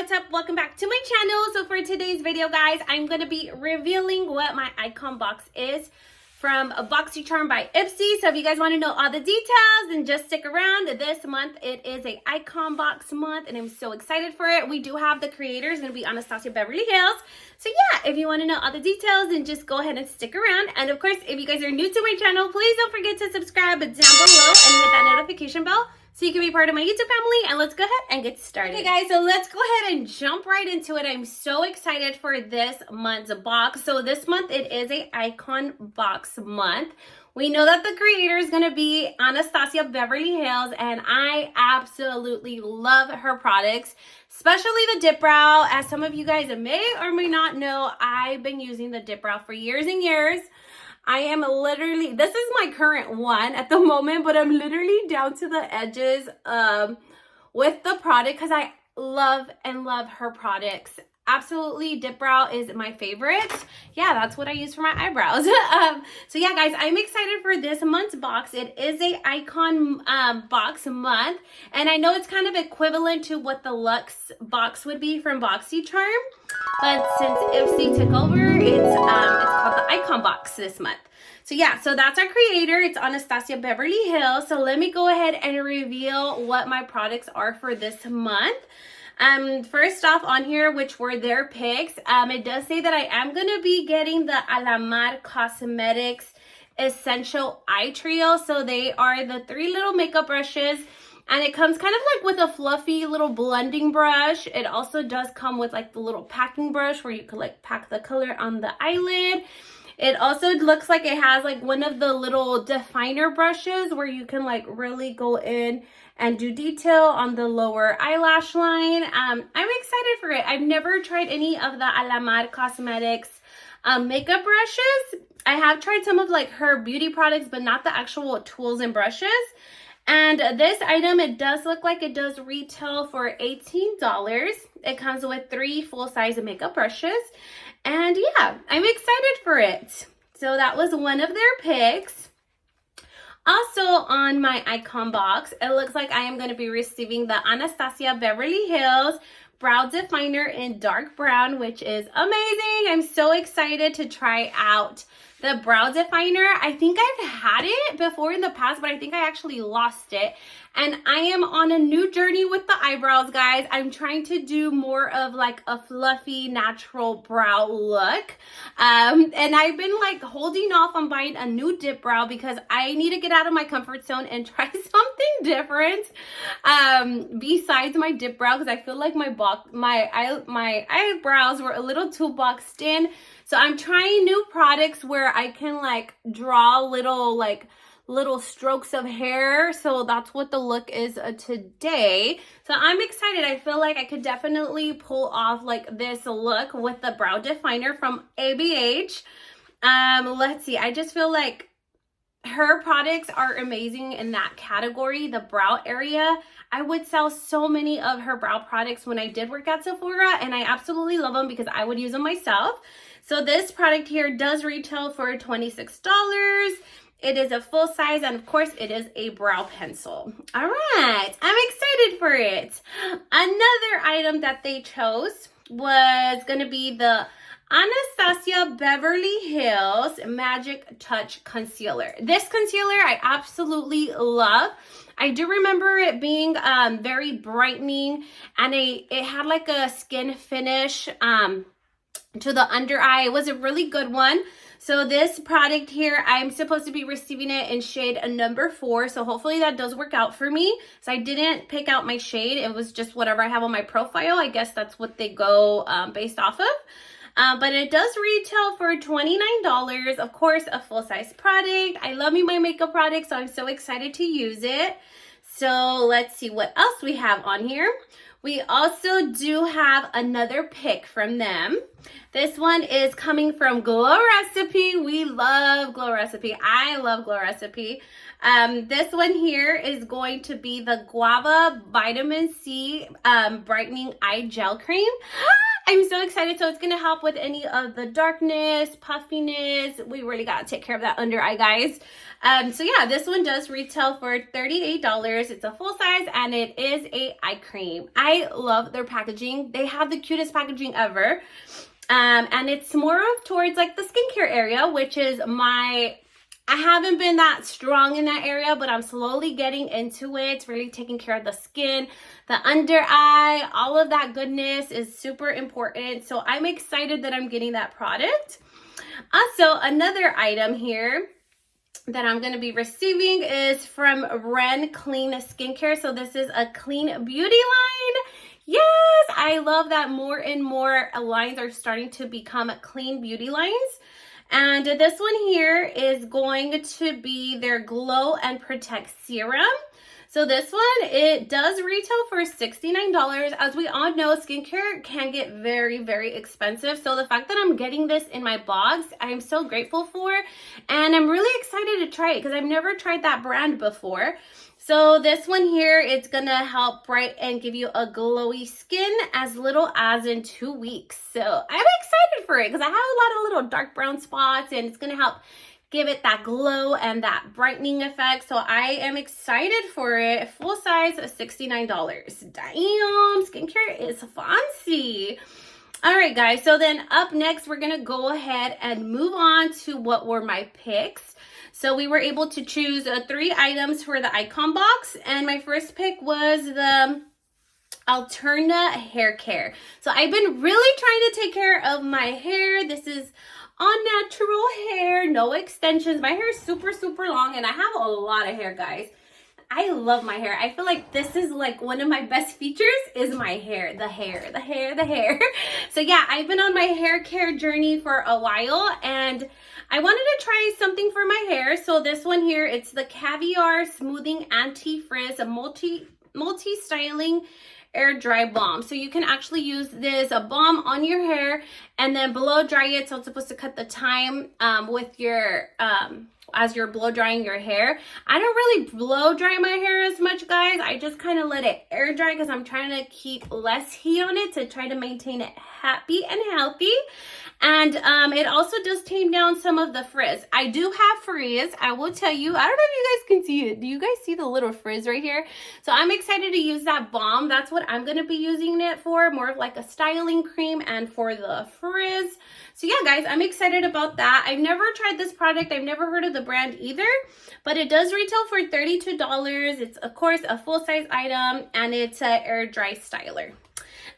what's up? Welcome back to my channel. So for today's video, guys, I'm going to be revealing what my icon box is from a BoxyCharm by IPSY. So if you guys want to know all the details, then just stick around. This month it is a icon box month and I'm so excited for it. We do have the creators going to be Anastasia Beverly Hills. So yeah, if you want to know all the details, then just go ahead and stick around. And of course, if you guys are new to my channel, please don't forget to subscribe down below and hit that notification bell so you can be part of my YouTube family. And let's go ahead and get started. Okay guys, so let's go ahead and jump right into it. I'm so excited for this month's box. So this month it is a icon box month. We know that the creator is going to be Anastasia Beverly Hills, and I absolutely love her products, especially the dip brow. As some of you guys may or may not know, I've been using the dip brow for years and years. I am literally, this is my current one at the moment, but I'm literally down to the edges with the product because I love her products. Absolutely, dip brow is my favorite. Yeah, that's what I use for my eyebrows. So yeah, guys, I'm excited for this month's box. It is a icon box month, and I know it's kind of equivalent to what the Luxe box would be from BoxyCharm, but since IPSY took over, it's called the icon box this month. So yeah, so that's our creator. It's Anastasia Beverly Hills. So let me go ahead and reveal what my products are for this month. First off on here, which were their picks, it does say that I am going to be getting the Alamar Cosmetics Essential Eye Trio. So they are the 3 little makeup brushes, and it comes kind of like with a fluffy little blending brush. It also does come with like the little packing brush where you could like pack the color on the eyelid. It also looks like it has like one of the little definer brushes where you can like really go in and do detail on the lower eyelash line. I'm excited for it. I've never tried any of the Alamar Cosmetics makeup brushes. I have tried some of like her beauty products, but not the actual tools and brushes. And this item, it does look like it does retail for $18. It comes with 3 full-size makeup brushes. And yeah, I'm excited for it. So that was one of their picks. Also on my icon box, it looks like I am going to be receiving the Anastasia Beverly Hills Brow Definer in dark brown, which is amazing. I'm so excited to try out the brow definer. I think I've had it before in the past, but I think I actually lost it. And I am on a new journey with the eyebrows, guys. I'm trying to do more of like a fluffy, natural brow look. And I've been like holding off on buying a new dip brow because I need to get out of my comfort zone and try something different besides my dip brow, because I feel like my eyebrows were a little too boxed in. So I'm trying new products where I can like draw little strokes of hair. So that's what the look is today. So I'm excited. I feel like I could definitely pull off like this look with the brow definer from ABH. Let's see. I just feel like her products are amazing in that category, the brow area. I would sell so many of her brow products when I did work at Sephora, and I absolutely love them because I would use them myself. So this product here does retail for $26. It is a full size, and of course it is a brow pencil. All right, I'm excited for it. Another item that they chose was going to be the Anastasia Beverly Hills Magic Touch Concealer. This concealer I absolutely love. I do remember it being very brightening, and it had like a skin finish to the under eye. It was a really good one. So this product here, I'm supposed to be receiving it in shade number 4. So hopefully that does work out for me. So I didn't pick out my shade. It was just whatever I have on my profile. I guess that's what they go based off of. But it does retail for $29. Of course, a full-size product. I love me my makeup products, so I'm so excited to use it. So let's see what else we have on here. We also do have another pick from them. This one is coming from Glow Recipe. We love Glow Recipe. I love Glow Recipe. This one here is going to be the Guava Vitamin C Brightening Eye Gel Cream. I'm so excited. So it's going to help with any of the darkness, puffiness. We really got to take care of that under eye, guys. So yeah, this one does retail for $38. It's a full size and it is a eye cream. I love their packaging. They have the cutest packaging ever. And it's more of towards like the skincare area, which is I haven't been that strong in that area, but I'm slowly getting into it. It's really taking care of the skin, the under eye, all of that goodness is super important. So I'm excited that I'm getting that product. Also, another item here that I'm going to be receiving is from Ren Clean Skincare. So this is a clean beauty line. Yes, I love that more and more lines are starting to become clean beauty lines. And this one here is going to be their Glow and Protect Serum. So this one, it does retail for $69. As we all know, skincare can get very, very expensive. So the fact that I'm getting this in my box, I'm so grateful for. And I'm really excited to try it because I've never tried that brand before. So this one here, it's going to help brighten and give you a glowy skin as little as in 2 weeks. So I'm excited for it because I have a lot of little dark brown spots and it's going to help give it that glow and that brightening effect. So I am excited for it. Full size, $69. Damn, skincare is fancy. All right, guys. So then up next, we're going to go ahead and move on to what were my picks. So we were able to choose 3 items for the icon box. And my first pick was the ALTERNA hair care. So I've been really trying to take care of my hair. This is all natural hair, no extensions. My hair is super, super long and I have a lot of hair, guys. I love my hair. I feel like this is like one of my best features is my hair, the hair. So yeah, I've been on my hair care journey for a while and I wanted to try something for my hair. So this one here, it's the Caviar Smoothing Anti-Frizz Multi-Styling Air Dry Balm. So you can actually use this balm on your hair and then blow dry it. So it's supposed to cut the time with your as you're blow drying your hair. I don't really blow dry my hair as much, guys. I just kind of let it air dry because I'm trying to keep less heat on it to try to maintain it happy and healthy. And it also does tame down some of the frizz. I do have frizz. I will tell you, I don't know if you guys can see it. Do you guys see the little frizz right here? So I'm excited to use that balm. That's what I'm going to be using it for. More of like a styling cream and for the frizz. So yeah, guys, I'm excited about that. I've never tried this product. I've never heard of the brand either. But it does retail for $32. It's, of course, a full-size item. And it's an air dry styler.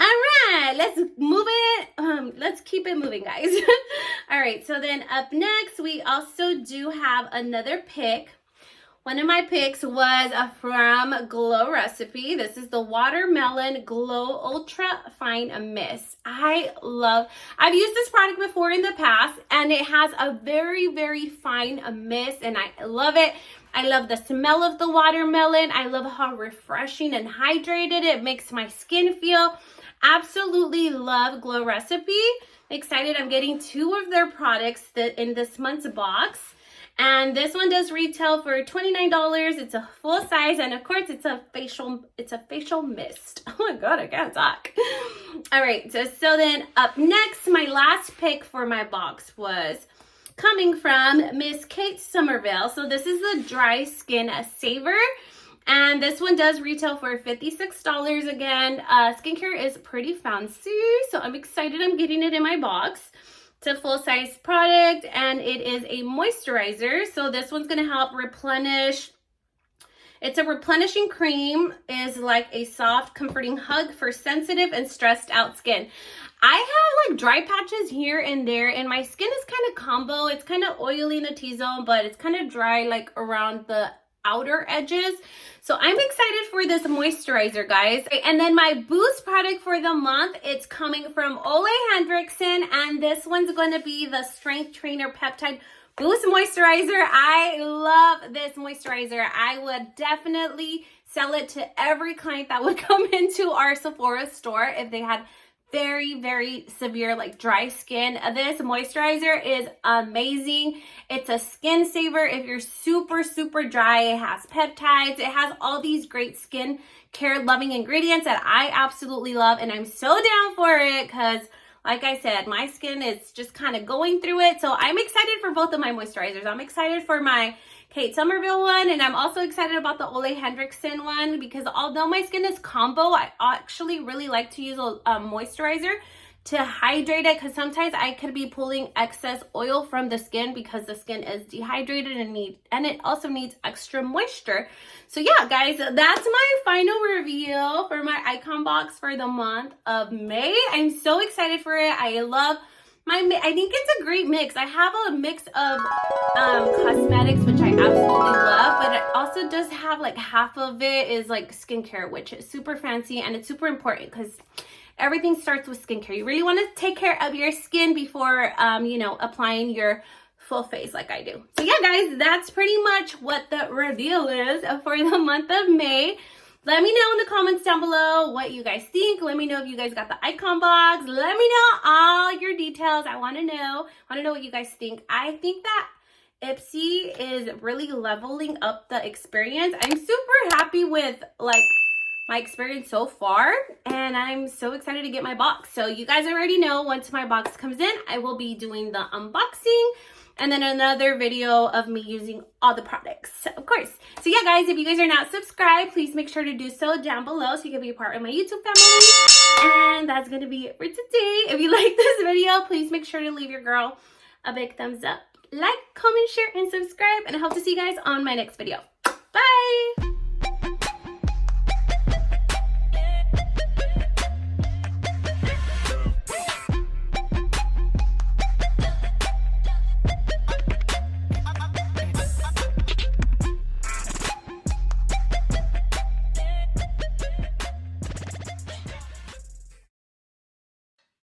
All right, let's move it. Let's keep it moving, guys. All right, so then up next, we also do have another pick. One of my picks was from Glow Recipe. This is the Watermelon Glow Ultra Fine Mist. I've used this product before in the past, and it has a very, very fine mist, and I love it. I love the smell of the watermelon. I love how refreshing and hydrated it makes my skin feel. Absolutely love Glow Recipe. Excited I'm getting 2 of their products in this month's box. And this one does retail for $29. It's a full size, and of course it's a facial mist. Oh my god, I can't talk. All right, so then up next, my last pick for my box was coming from Miss Kate Somerville. So this is the Dry Skin Saver. And this one does retail for $56 again. Skincare is pretty fancy, so I'm excited I'm getting it in my box. It's a full-size product, and it is a moisturizer. So this one's going to help replenish. It's a replenishing cream, is like a soft, comforting hug for sensitive and stressed out skin. I have like dry patches here and there, and my skin is kind of combo. It's kind of oily in the T-zone, but it's kind of dry like around the outer edges. So I'm excited for this moisturizer, guys. And then my boost product for the month, it's coming from OLEHENRIKSEN, and this one's going to be the Strength Trainer Peptide Boost Moisturizer. I love this moisturizer. I would definitely sell it to every client that would come into our Sephora store if they had very, very severe, like dry skin. This moisturizer is amazing. It's a skin saver if you're super, super dry. It has peptides. It has all these great skin care loving ingredients that I absolutely love, and I'm so down for it because, like I said, my skin is just kind of going through it. So I'm excited for both of my moisturizers. I'm excited for my Kate Somerville one, and I'm also excited about the OLEHENRIKSEN one because although my skin is combo, I actually really like to use a moisturizer to hydrate it, because sometimes I could be pulling excess oil from the skin because the skin is dehydrated and it also needs extra moisture. So yeah, guys, that's my final reveal for my icon box for the month of May. I'm so excited for it. I think it's a great mix. I have a mix of cosmetics, which I absolutely love, but it also does have like half of it is like skincare, which is super fancy, and it's super important because everything starts with skincare. You really want to take care of your skin before, you know, applying your full face like I do. So yeah, guys, that's pretty much what the reveal is for the month of May. Let me know in the comments down below what you guys think. Let me know if you guys got the icon box. Let me know all your details. I want to know what you guys think. I think that IPSY is really leveling up the experience. I'm super happy with like my experience so far, and I'm so excited to get my box. So you guys already know, once my box comes in, I will be doing the unboxing and then another video of me using all the products, of course. So yeah, guys, if you guys are not subscribed, please make sure to do so down below so you can be a part of my YouTube family. And that's gonna be it for today. If you like this video, please make sure to leave your girl a big thumbs up, like, comment, share, and subscribe, and I hope to see you guys on my next video. Bye!